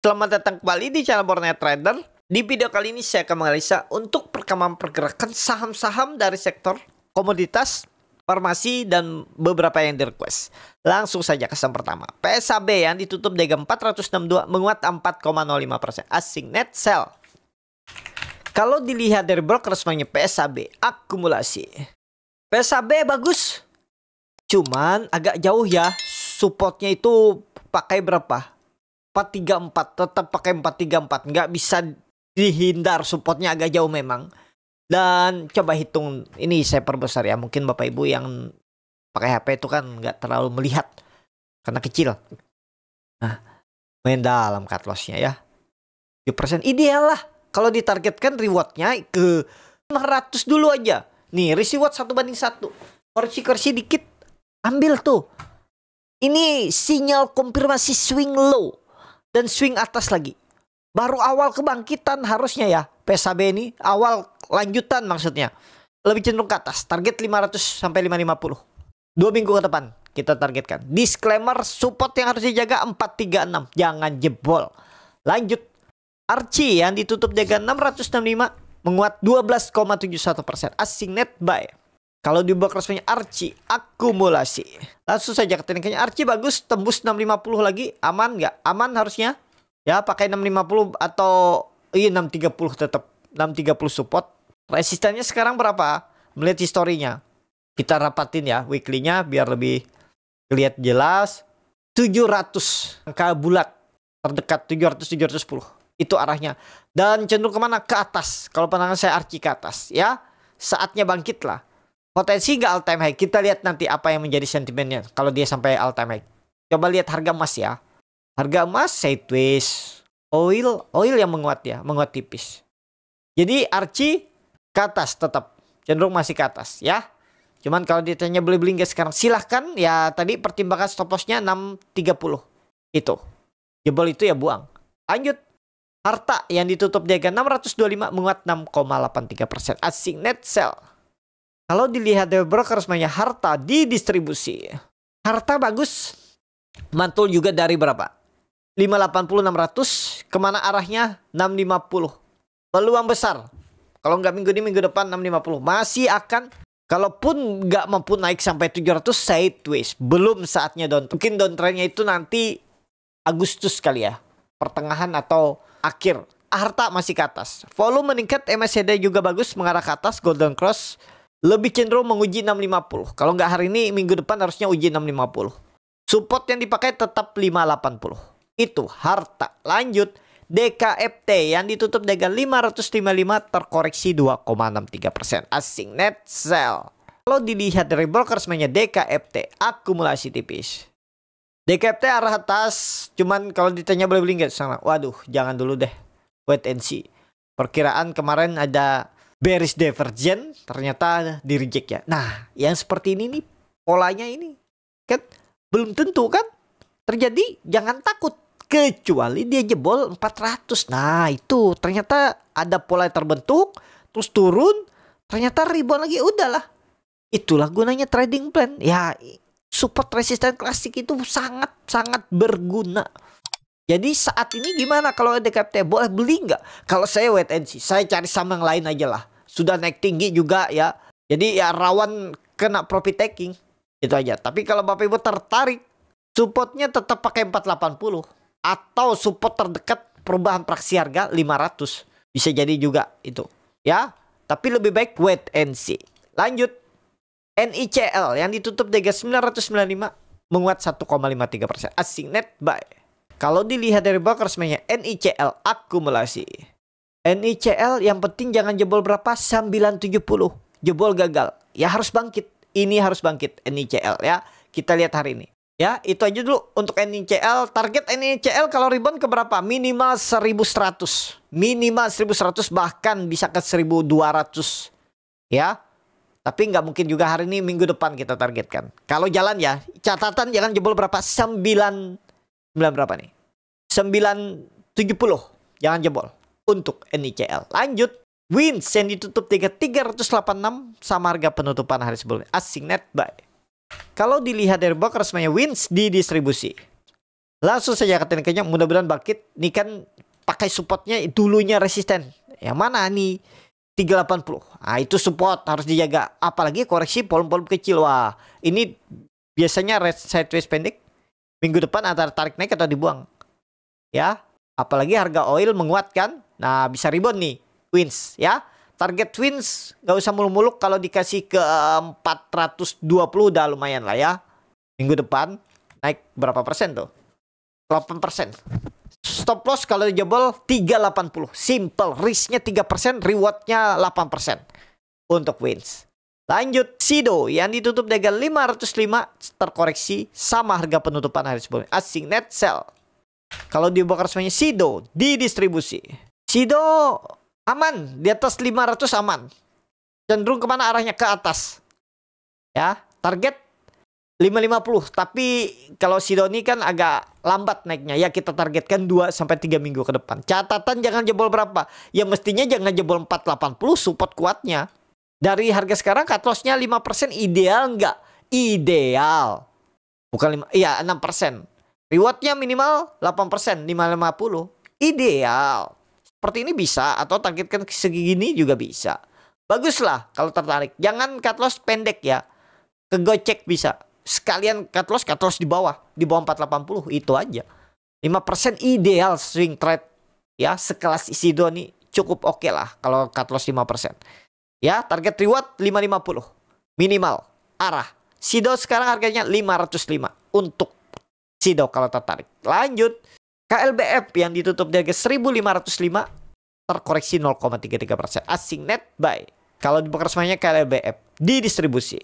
Selamat datang kembali di channel Borneo Trader. Di video kali ini saya akan menganalisa untuk perkembangan pergerakan saham-saham dari sektor komoditas, farmasi, dan beberapa yang di request. Langsung saja ke saham pertama. PSAB yang ditutup di 462 menguat 4,05%. Asing net sell. Kalau dilihat dari broker resminya PSAB akumulasi. PSAB bagus. Cuman agak jauh ya. Supportnya itu pakai berapa? 434, tetap pakai 434, nggak bisa dihindar, supportnya agak jauh memang. Dan coba hitung, ini saya perbesar ya, mungkin Bapak Ibu yang pakai HP itu kan nggak terlalu melihat karena kecil. Nah, main dalam cut lossnya ya, 7% ideal lah. Kalau ditargetkan rewardnya ke 500 dulu aja. Nih reward 1/1, korsi dikit, ambil tuh. Ini sinyal konfirmasi swing low dan swing atas lagi. Baru awal kebangkitan harusnya ya. PSAB ini awal lanjutan maksudnya. Lebih cenderung ke atas. Target 500 sampai 550. 2 minggu ke depan kita targetkan. Disclaimer, support yang harus dijaga 436. Jangan jebol. Lanjut. Archie yang ditutup jaga 665 menguat 12,71%. Asing net buy. Kalau di box resminya Archie akumulasi. Langsung saja ke tekniknya. Archie bagus, tembus 650 lagi. Aman nggak? Aman harusnya. Ya pakai 650 atau 630 tetap. 630 support. Resistannya sekarang berapa? Melihat historinya. Kita rapatin ya weekly-nya biar lebih lihat jelas. 700 angka bulat terdekat 700-710. Itu arahnya. Dan cenderung kemana? Ke atas. Kalau pandangan saya Archie ke atas ya. Saatnya bangkit lah. Potensi nggak all time high. Kita lihat nanti apa yang menjadi sentimennya kalau dia sampai all time high. Coba lihat harga emas ya. Harga emas sideways. Oil yang menguat ya, menguat tipis. Jadi Archie ke atas tetap. Cenderung masih ke atas ya. Cuman kalau ditanya beli-beli nggak sekarang silahkan ya. Tadi pertimbangan stop lossnya 630. Itu. Jebol itu ya buang. Lanjut. Harta yang ditutup di harga 625 menguat 6,83%. Asing net sell. Kalau dilihat dari broker resminya Harta di distribusi. Harta bagus. Mantul juga dari berapa? 580 600. Kemana arahnya? 650. Peluang besar. Kalau nggak minggu ini, minggu depan 650. Masih akan. Kalaupun nggak mampu naik sampai 700 sideways. Belum saatnya down. Mungkin downtrendnya itu nanti Agustus kali ya. Pertengahan atau akhir. Harta masih ke atas. Volume meningkat. MACD juga bagus. Mengarah ke atas. Golden Cross. Lebih cenderung menguji 650. Kalau nggak hari ini, minggu depan harusnya uji 650. Support yang dipakai tetap 580. Itu Harta. Lanjut. DKFT yang ditutup dengan 555 terkoreksi 2,63%. Asing net sell. Kalau dilihat dari broker resminya DKFT akumulasi tipis. DKFT arah atas. Cuman kalau ditanya boleh beli nggak sana? Waduh, jangan dulu deh. Wait and see. Perkiraan kemarin ada bearish divergent, ternyata di reject ya. Nah, yang seperti ini nih, polanya ini kan belum tentu kan terjadi. Jangan takut, kecuali dia jebol 400. Nah, itu ternyata ada pola yang terbentuk, terus turun, ternyata rebound lagi, udahlah. Itulah gunanya trading plan. Ya, support resisten klasik itu sangat berguna. Jadi saat ini gimana kalau DKFT boleh beli nggak? Kalau saya wait and see, saya cari saham yang lain aja lah. Sudah naik tinggi juga ya. Jadi ya rawan kena profit taking. Itu aja. Tapi kalau Bapak Ibu tertarik, supportnya tetap pakai 480. Atau support terdekat perubahan praksi harga 500. Bisa jadi juga itu. Ya. Tapi lebih baik wait and see. Lanjut. NICL yang ditutup di 995 menguat 1,53%. Asing net buy. Kalau dilihat dari broker resminya NICL akumulasi. NICL yang penting jangan jebol berapa? 970. Jebol gagal. Ya harus bangkit. Ini harus bangkit NICL ya. Kita lihat hari ini. Ya itu aja dulu untuk NICL. Target NICL kalau rebound ke berapa? Minimal 1100. Minimal 1100 bahkan bisa ke 1200. Ya. Tapi nggak mungkin juga hari ini, minggu depan kita targetkan. Kalau jalan ya. Catatan jangan jebol berapa? 9 berapa nih? 970. Jangan jebol untuk NICL. Lanjut. Wins yang ditutup 386 sama harga penutupan hari sebelumnya. Asing net buy. Kalau dilihat dari broker resminya Wins di distribusi. Langsung saja ke tekniknya, mudah-mudahan bangkit. Ini kan pakai supportnya dulunya resisten. Yang mana nih? 380. Nah, itu support harus dijaga. Apalagi koreksi volume-volume kecil. Wah, ini biasanya red sideways pendek. Minggu depan antara tarik naik atau dibuang. Ya, apalagi harga oil menguatkan. Nah, bisa rebound nih. Wins ya. Target wins gak usah muluk-muluk, kalau dikasih ke 420 udah lumayan lah ya. Minggu depan naik berapa persen tuh? 8%. Stop loss kalau jebol 380. Simple, risknya 3%, rewardnya 8% untuk wins. Lanjut, Sido yang ditutup dengan 505 terkoreksi sama harga penutupan hari sebelumnya. Asing net sell. Kalau dibakar semuanya Sido didistribusi. Sido aman di atas 500 aman. Cenderung kemana arahnya? Ke atas. Ya, target 550. Tapi kalau Sido ini kan agak lambat naiknya. Ya kita targetkan 2-3 minggu ke depan. Catatan jangan jebol berapa? Ya mestinya jangan jebol 480 support kuatnya. Dari harga sekarang cut loss-nya 5% ideal nggak? Ideal. Bukan 5, iya 6%. Rewardnya minimal 8%, 550. Ideal. Seperti ini bisa, atau targetkan segini juga bisa. Baguslah kalau tertarik. Jangan cut loss pendek ya. Kegocek bisa. Sekalian cut loss di bawah 480, itu aja. 5% ideal swing trade ya, sekelas Sido nih cukup oke lah kalau cut loss 5%. Ya, target reward 550 minimal arah. Sido sekarang harganya 505 untuk Sido kalau tertarik. Lanjut, KLBF yang ditutup di harga 1505 terkoreksi 0,33%. Asing net buy. Kalau dibakar semuanya KLBF didistribusi.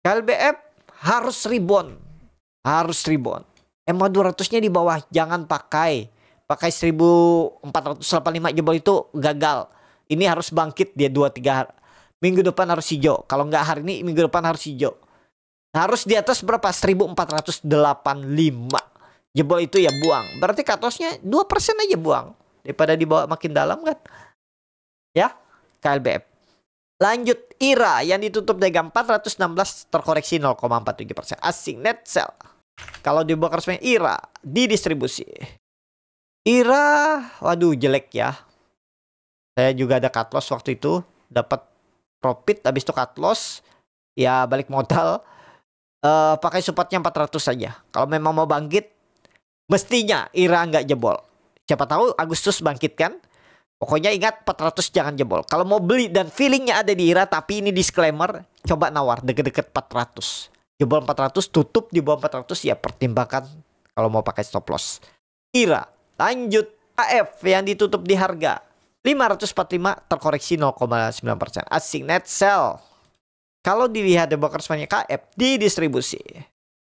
KLBF harus rebound. Harus rebound. MA 200-nya di bawah, jangan pakai. Pakai 1485 jebol itu gagal. Ini harus bangkit dia 2-3 hari. Minggu depan harus hijau. Kalau nggak hari ini, minggu depan harus hijau. Harus di atas berapa? 1485. Jebol itu ya buang. Berarti cut loss-nya 2% aja buang. Daripada dibawa makin dalam kan. Ya, KLBF. Lanjut, IRA yang ditutup dengan 416 terkoreksi 0,47%. Asing net sell. Kalau dibakar semuanya IRA didistribusi. IRA, waduh jelek ya. Saya juga ada cut loss waktu itu, dapat profit habis itu cut loss. Ya balik modal. Pakai supportnya 400 saja. Kalau memang mau bangkit, mestinya IRA nggak jebol. Siapa tahu Agustus bangkit kan? Pokoknya ingat 400 jangan jebol. Kalau mau beli dan feelingnya ada di IRA, tapi ini disclaimer, coba nawar deket-deket 400. Jebol 400, tutup di bawah 400, ya pertimbangkan kalau mau pakai stop loss. IRA. Lanjut, AF yang ditutup di harga 545 terkoreksi 0,9%. Asing net sell. Kalau dilihat di bakar semuanya KF didistribusi.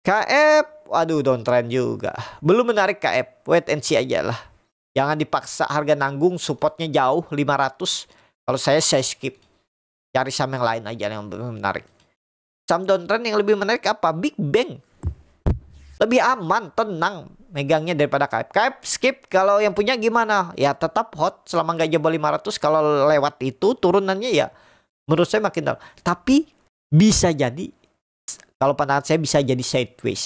KF, waduh downtrend juga. Belum menarik KF, wait and see aja lah. Jangan dipaksa harga nanggung, supportnya jauh 500. Kalau saya skip. Cari saham yang lain aja yang lebih menarik. Saham downtrend yang lebih menarik apa? Big Bang. Lebih aman, tenang megangnya daripada KF. KF skip. Kalau yang punya gimana? Ya tetap hot selama nggak jebol 500. Kalau lewat itu turunannya ya menurut saya makin down. Tapi bisa jadi, kalau pandangan saya bisa jadi sideways.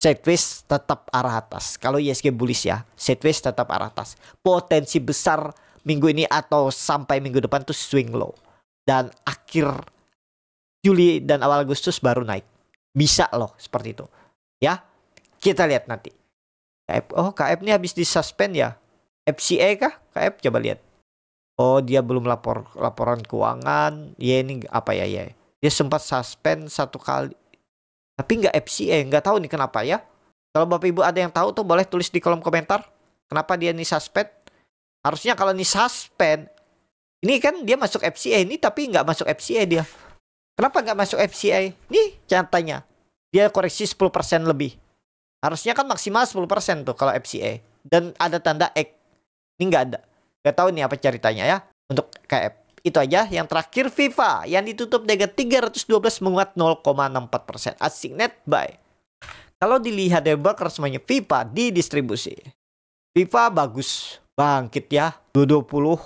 Sideways tetap arah atas. Kalau ISG bullish ya, sideways tetap arah atas. Potensi besar minggu ini atau sampai minggu depan tuh swing low. Dan akhir Juli dan awal Agustus baru naik. Bisa loh seperti itu. Ya, kita lihat nanti. KF, oh KF ini habis disuspend ya. FCA kah? KF coba lihat. Oh dia belum laporan keuangan. Ya ini apa ya ya. Dia sempat suspend 1 kali. Tapi nggak FCA, nggak tahu nih kenapa ya. Kalau Bapak Ibu ada yang tahu tuh boleh tulis di kolom komentar. Kenapa dia nih suspend? Harusnya kalau nih suspend, ini kan dia masuk FCA ini tapi nggak masuk FCA dia. Kenapa nggak masuk FCA? Nih contohnya. Dia koreksi 10% lebih. Harusnya kan maksimal 10% tuh kalau FCA. Dan ada tanda X. Ini nggak ada. Nggak tahu nih apa ceritanya ya. Untuk KF. Itu aja. Yang terakhir FIFA yang ditutup dengan 312 menguat 0,64%. Asing net buy. Kalau dilihat dari bakar semuanya FIFA didistribusi. FIFA bagus. Bangkit ya. 220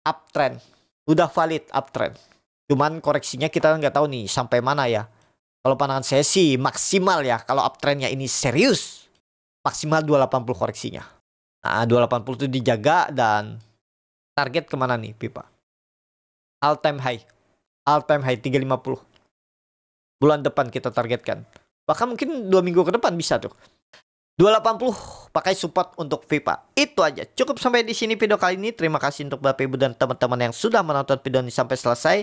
uptrend. Udah valid uptrend. Cuman koreksinya kita nggak tahu nih sampai mana ya. Kalau pandangan saya sih maksimal ya. Kalau uptrendnya ini serius. maksimal 280 koreksinya. Nah, 280 itu dijaga dan target kemana nih Pipa? All time high 350. Bulan depan kita targetkan. Bahkan mungkin 2 minggu ke depan bisa tuh. 280 pakai support untuk Pipa. Itu aja. Cukup sampai di sini video kali ini. Terima kasih untuk Bapak Ibu dan teman-teman yang sudah menonton video ini sampai selesai.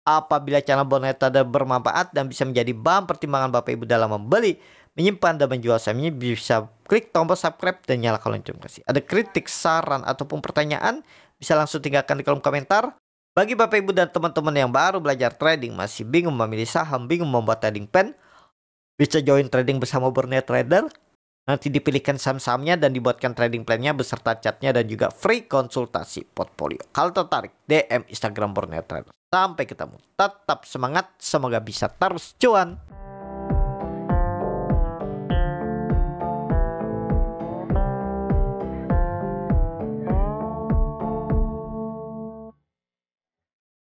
Apabila channel Borneo Trader bermanfaat dan bisa menjadi bahan pertimbangan Bapak Ibu dalam membeli, menyimpan dan menjual sahamnya, bisa klik tombol subscribe dan nyalakan lonceng notifikasi. Ada kritik, saran ataupun pertanyaan, bisa langsung tinggalkan di kolom komentar. Bagi Bapak Ibu dan teman-teman yang baru belajar trading, masih bingung memilih saham, bingung membuat trading plan, bisa join trading bersama Borneo Trader. Nanti dipilihkan saham-sahamnya dan dibuatkan trading plan-nya beserta chatnya dan juga free konsultasi portfolio. Kalau tertarik, DM Instagram Borneo Trader. Sampai ketemu. Tetap semangat, semoga bisa terus cuan.